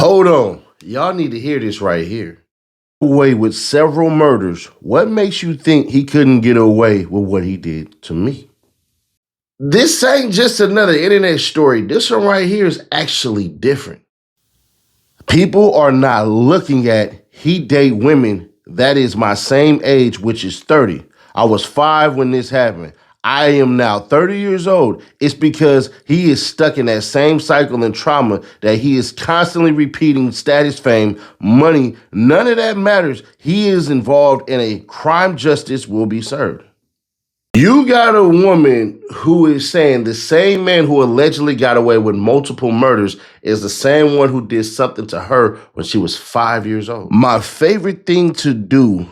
Hold on. Y'all need to hear this right here. Away with several murders. What makes you think he couldn't get away with what he did to me? This ain't just another internet story. This one right here is actually different. People are not looking at he date women that is my same age, which is 30. I was 5 when this happened. I am now 30 years old. It's because he is stuck in that same cycle and trauma that he is constantly repeating: status, fame, money. None of that matters. He is involved in a crime, justice will be served. You got a woman who is saying the same man who allegedly got away with multiple murders is the same one who did something to her when she was 5 years old. My favorite thing to do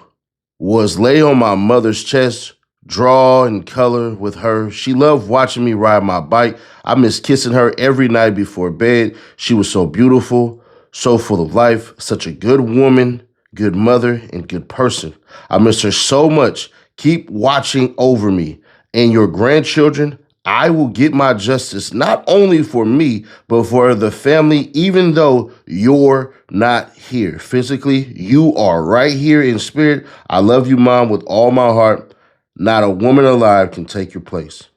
was lay on my mother's chest, draw and color with her. She loved watching me ride my bike. I miss kissing her every night before bed. She was so beautiful, so full of life, such a good woman, good mother, and good person. I miss her so much. Keep watching over me and your grandchildren. I will get my justice, not only for me, but for the family, even though you're not here. Physically, you are right here in spirit. I love you, Mom, with all my heart. Not a woman alive can take your place.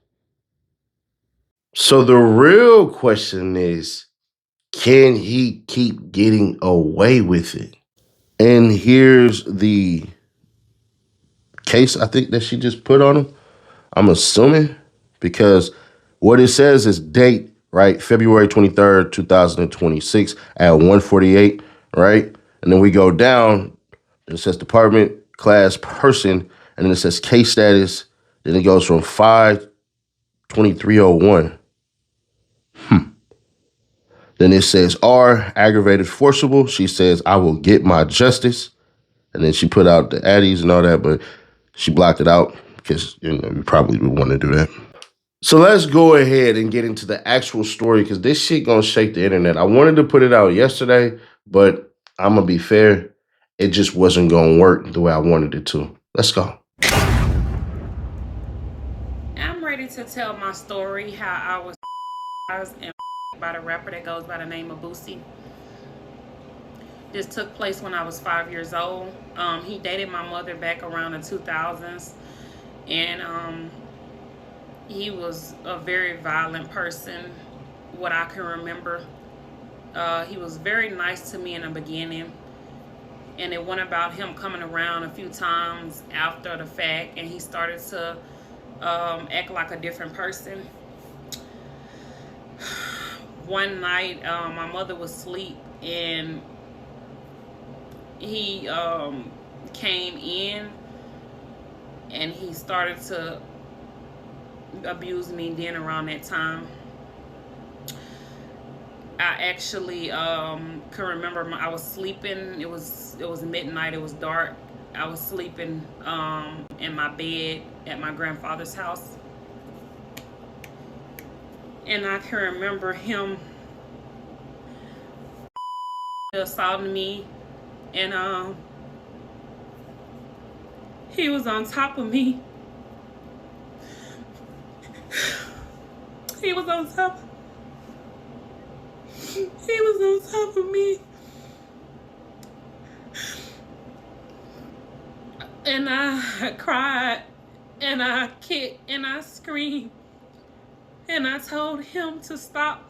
So the real question is, can he keep getting away with it? And here's the case I think that she just put on him. I'm assuming, because what it says is date, right? February 23rd, 2026 at 1:48, right? And then we go down, and it says department, class, person, and then it says case status. Then it goes from 5/23/01. Then it says R, aggravated forcible. She says, I will get my justice. And then she put out the addies and all that, but she blocked it out because you probably would want to do that. So let's go ahead and get into the actual story, because this shit gonna shake the internet. I wanted to put it out yesterday, but I'm gonna be fair, it just wasn't gonna work the way I wanted it to. Let's go. I'm ready to tell my story, how I was and by the rapper that goes by the name of Boosie. This took place when I was 5 years old. He dated my mother back around the 2000s, and he was a very violent person, what I can remember. He was very nice to me in the beginning, and it went about him coming around a few times after the fact, and he started to act like a different person. One night, my mother was asleep, and he came in, and he started to abuse me. Then around that time, I actually can remember I was sleeping. It was midnight. It was dark. I was sleeping in my bed at my grandfather's house, and I can remember him assaulting me, and he was on top of me. He was on top. He was on top of me, and I cried, and I kicked, and I screamed, and I told him to stop.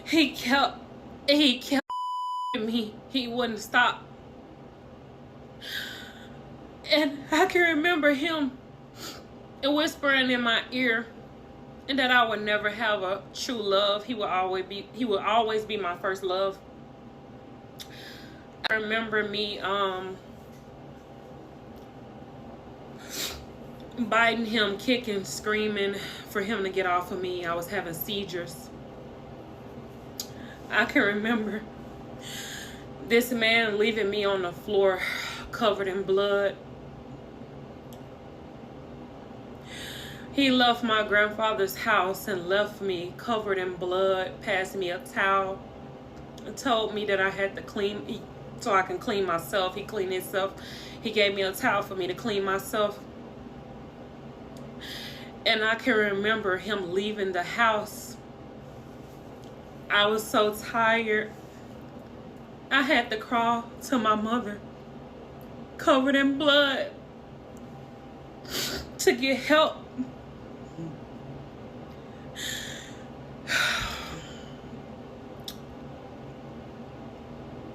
He kept me. He wouldn't stop. And I can remember him whispering in my ear, and that I would never have a true love. He would always be my first love. I remember me biting him, kicking, screaming for him to get off of me. I was having seizures. I can remember this man leaving me on the floor covered in blood. He left my grandfather's house and left me covered in blood, passed me a towel, and told me that I had to clean so I can clean myself. He cleaned himself. He gave me a towel for me to clean myself. And I can remember him leaving the house I was so tired. I had to crawl to my mother, covered in blood, to get help.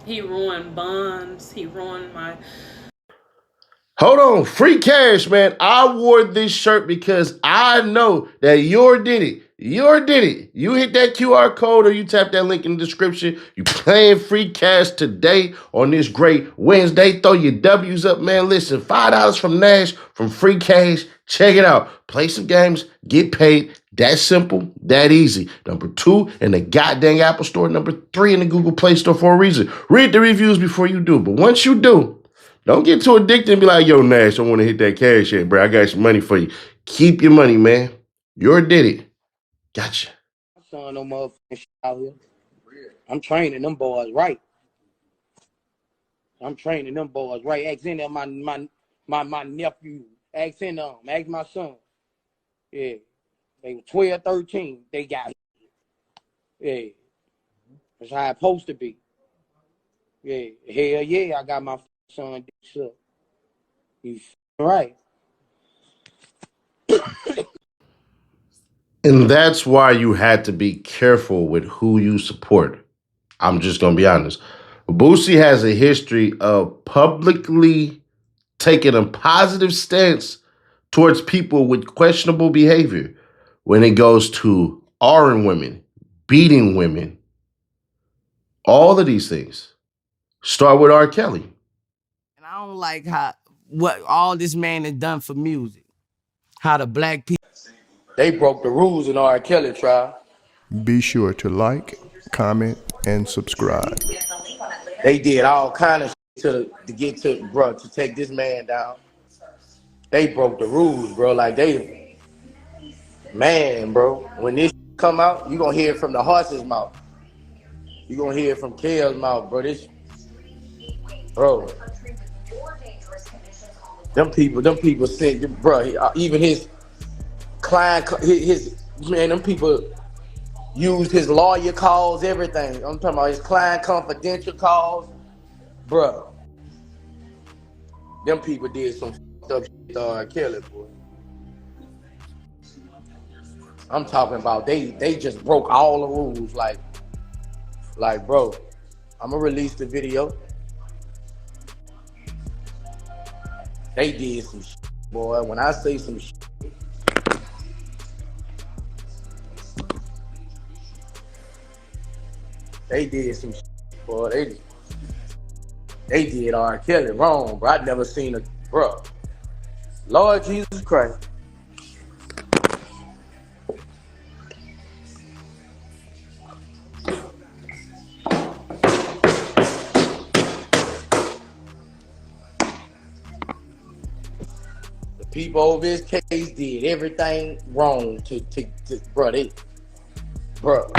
He ruined bonds. He ruined my... Hold on, free cash, man. I wore this shirt because I know that you did it. You did it. You hit that QR code or you tap that link in the description. You playing free cash today on this great Wednesday. Throw your W's up, man. Listen, $5 from Nash, from free cash. Check it out. Play some games, get paid. That simple, that easy. Number 2 in the goddamn Apple Store. Number 3 in the Google Play Store for a reason. Read the reviews before you do. But once you do, don't get too addicted and be like, yo, Nash, I want to hit that cash yet, bro. I got some money for you. Keep your money, man. You did it. Gotcha. Son, no motherfucking shit out here. I'm training them boys right. Ask in there my nephew. Ask in them. Ask my son. Yeah. They were 12, 13. They got it. Yeah. That's how it's supposed to be. Yeah. Hell yeah, I got my son dick up. He's right. And that's why you had to be careful with who you support. I'm just going to be honest. Boosie has a history of publicly taking a positive stance towards people with questionable behavior when it goes to R-ing women, beating women, all of these things. Start with R. Kelly. And I don't like what all this man has done for music. How the black people... They broke the rules in R. Kelly trial. Be sure to like, comment, and subscribe. They did all kind of shit to get to, bro, to take this man down. They broke the rules, bro. Like man, bro. When this come out, you gonna hear it from the horse's mouth. You gonna hear it from Kale's mouth, bro. Bro. Them people said, bro. Even his client, his man. Them people used his lawyer calls, everything. I'm talking about his client confidential calls, bro. Them people did some fucked up shit to R. Kelly, boy. I'm talking about they just broke all the rules. Like, bro, I'm gonna release the video. They did some shit, boy. When I say some shit, they did some shit, boy. They did R. Kelly wrong, bro. I'd never seen a, bro. Lord Jesus Christ. The people over his case did everything wrong to bro. Bro.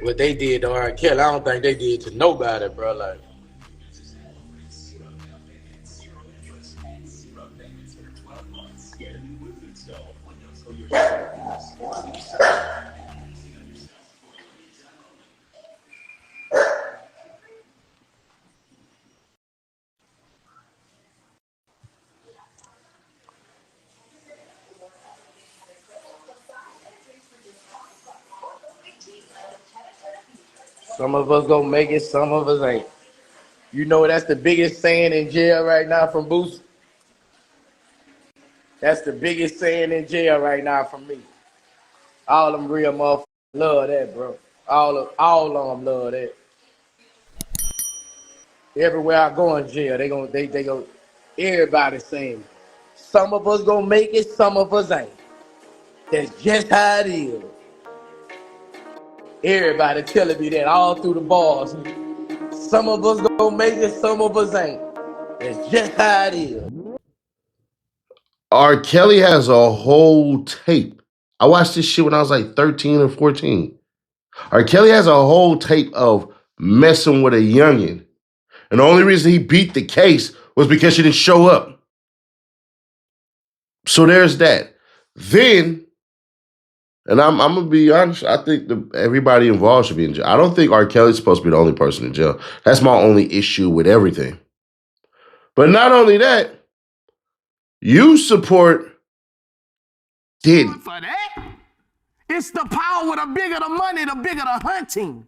What they did to R. Kelly, I don't think they did to nobody, bro. Like, some of us gonna make it, some of us ain't. You know, that's the biggest saying in jail right now from Boosie. That's the biggest saying in jail right now from me. All them real motherfuckers love that, bro. All of them love that. Everywhere I go in jail, they go. Everybody saying, some of us gonna make it, some of us ain't. That's just how it is. Everybody telling me that all through the bars. Some of us gonna make it, some of us ain't. That's just how it is. R. Kelly has a whole tape. I watched this shit when I was like 13 or 14. R. Kelly has a whole tape of messing with a youngin'. And the only reason he beat the case was because she didn't show up. So there's that. Then, and I'm going to be honest, I think everybody involved should be in jail. I don't think R. Kelly's supposed to be the only person in jail. That's my only issue with everything. But not only that, you support Diddy. For that, it's the power. The bigger the money, the bigger the hunting.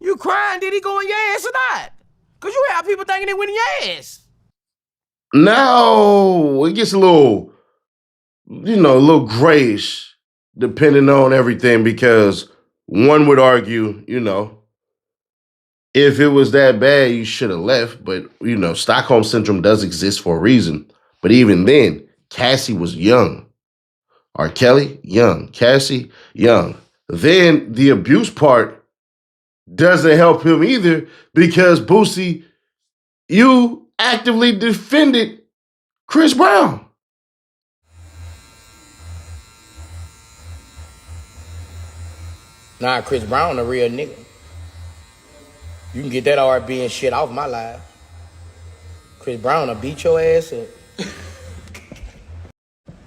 You crying? Did he go in your ass or not? Because you have people thinking they went in your ass. Now, it gets a little, a little grayish depending on everything because one would argue, if it was that bad, you should have left. But, Stockholm Syndrome does exist for a reason. But even then, Cassie was young. R. Kelly, young. Cassie, young. Then the abuse part doesn't help him either because Boosie, you actively defended Chris Brown. Nah, Chris Brown a real nigga. You can get that R&B and shit off my life. Chris Brown will beat your ass up.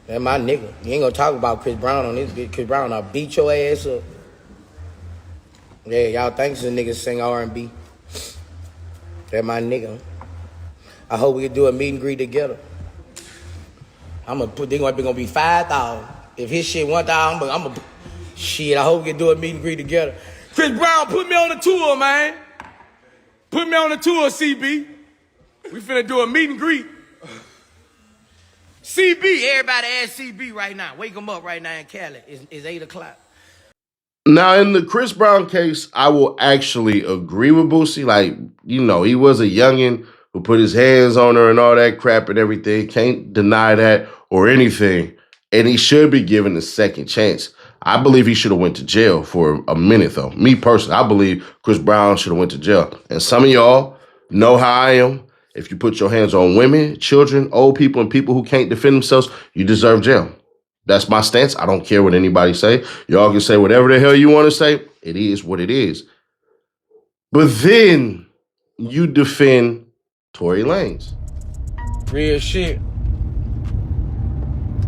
That's my nigga. You ain't gonna talk about Chris Brown on this bitch. Chris Brown will beat your ass up. Yeah, y'all think some niggas sing R&B. That's my nigga. I hope we can do a meet and greet together. They gonna be 5,000. If his shit 1,000, shit, I hope we can do a meet and greet together. Chris Brown, put me on the tour, man. Put me on the tour, CB. We finna do a meet and greet. CB, everybody ask CB right now. Wake him up right now in Cali. It's 8 o'clock. Now, in the Chris Brown case, I will actually agree with Boosie. Like, he was a youngin' who put his hands on her and all that crap and everything. Can't deny that or anything. And he should be given a second chance. I believe he should have went to jail for a minute, though. Me personally, I believe Chris Brown should have went to jail. And some of y'all know how I am. If you put your hands on women, children, old people, and people who can't defend themselves, you deserve jail. That's my stance. I don't care what anybody say. Y'all can say whatever the hell you want to say. It is what it is. But then you defend Tory Lanez. Real shit.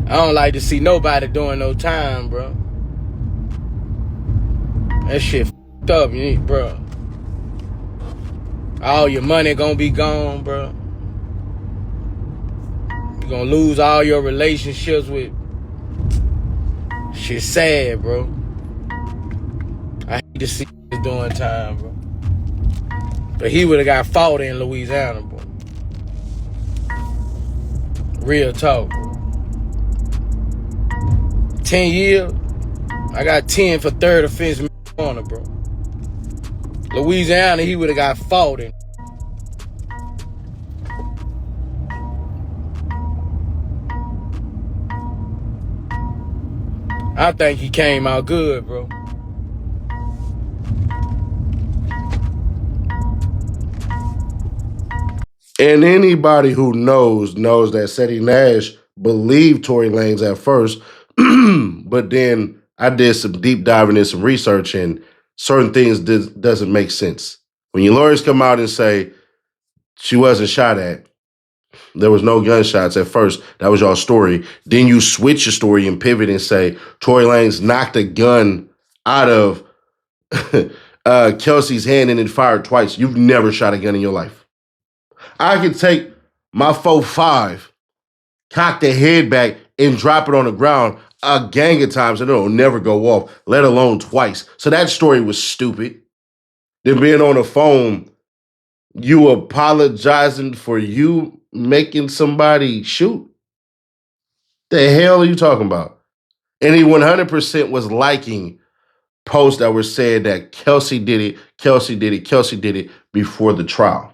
I don't like to see nobody doing no time, bro. That shit f***ed up, bro. All your money gonna be gone, bro. You gonna lose all your relationships with. Shit sad, bro. I hate to see this doing time, bro. But he would've got fought in Louisiana, bro. Real talk, bro. 10 years, I got 10 for third offense marijuana, bro. Louisiana, he would've got fought in. I think he came out good, bro. And anybody who knows that Ceddy Nash believed Tory Lanez at first, but then I did some deep diving and some research, and certain things doesn't make sense. When your lawyers come out and say she wasn't shot at, there was no gunshots at first, that was your story. Then you switch your story and pivot and say Tory Lanez knocked a gun out of Kelsey's hand and then fired twice. You've never shot a gun in your life. I could take my 4.5, cock the head back, and drop it on the ground a gang of times and it'll never go off, let alone twice. So that story was stupid. Then being on the phone, you apologizing for you making somebody shoot? The hell are you talking about? And he 100% was liking posts that were saying that Kelsey did it before the trial.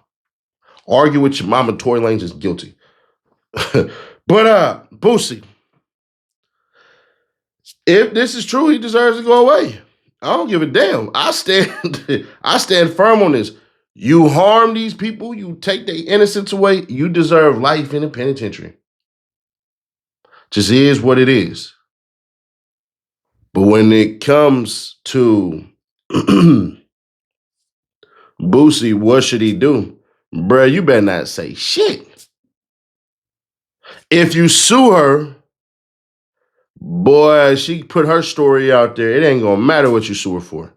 Argue with your mama, Tory Lanez is guilty. But Boosie, if this is true, he deserves to go away. I don't give a damn. I stand firm on this. You harm these people, you take their innocence away, you deserve life in a penitentiary. Just is what it is. But when it comes to Boosie, what should he do? Bruh, you better not say shit. If you sue her, boy, she put her story out there. It ain't gonna matter what you sue her for.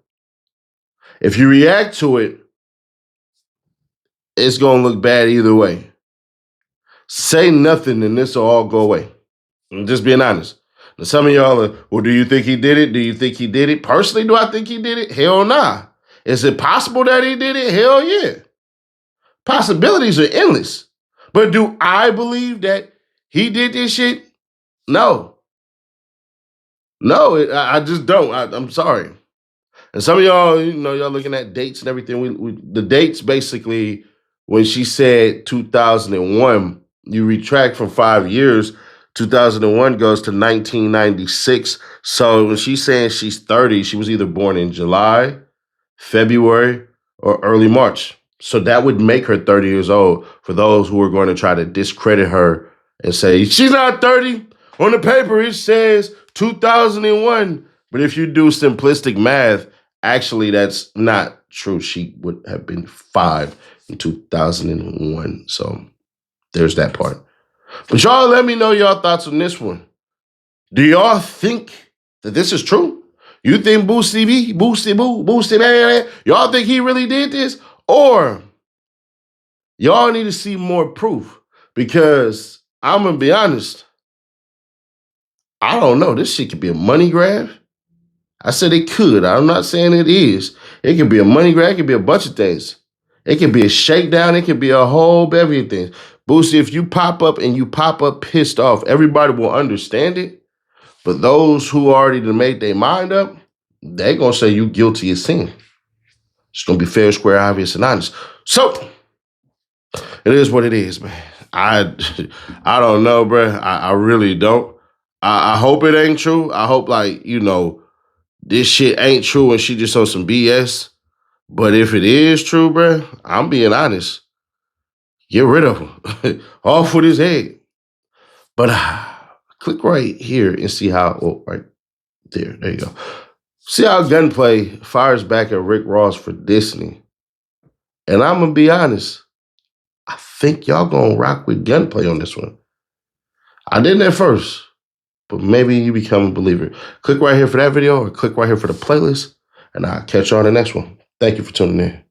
If you react to it, it's gonna look bad either way. Say nothing and this will all go away. I'm just being honest. Now, some of y'all are, well, do you think he did it? Do you think he did it? Personally, do I think he did it? Hell nah. Is it possible that he did it? Hell yeah. Possibilities are endless. But do I believe that he did this shit? No. No, I just don't. I'm sorry. And some of y'all, y'all looking at dates and everything. The dates basically, when she said 2001, you retract from 5 years. 2001 goes to 1996. So when she's saying she's 30, she was either born in July, February, or early March. So that would make her 30 years old for those who are going to try to discredit her and say, she's not 30. On the paper, it says 2001. But if you do simplistic math, actually, that's not true. She would have been 5 in 2001. So there's that part. But y'all let me know y'all thoughts on this one. Do y'all think that this is true? You think Boosie, y'all think he really did this? Or y'all need to see more proof? Because I'm going to be honest, I don't know. This shit could be a money grab. I said it could. I'm not saying it is. It could be a money grab. It could be a bunch of things. It could be a shakedown. It could be a whole bevy of things. Boosie, if you pop up and you pop up pissed off, everybody will understand it. But those who already made their mind up, they're going to say you guilty as sin. It's going to be fair, square, obvious, and honest. So, it is what it is, man. I don't know, bro. I really don't. I hope it ain't true. I hope, this shit ain't true and she just on some BS. But if it is true, bro, I'm being honest. Get rid of him. Off with his head. But click right here and see how, right there. There you go. See how Gunplay fires back at Rick Ross for Disney. And I'm going to be honest. I think y'all going to rock with Gunplay on this one. I didn't at first, but maybe you become a believer. Click right here for that video or click right here for the playlist, and I'll catch you on the next one. Thank you for tuning in.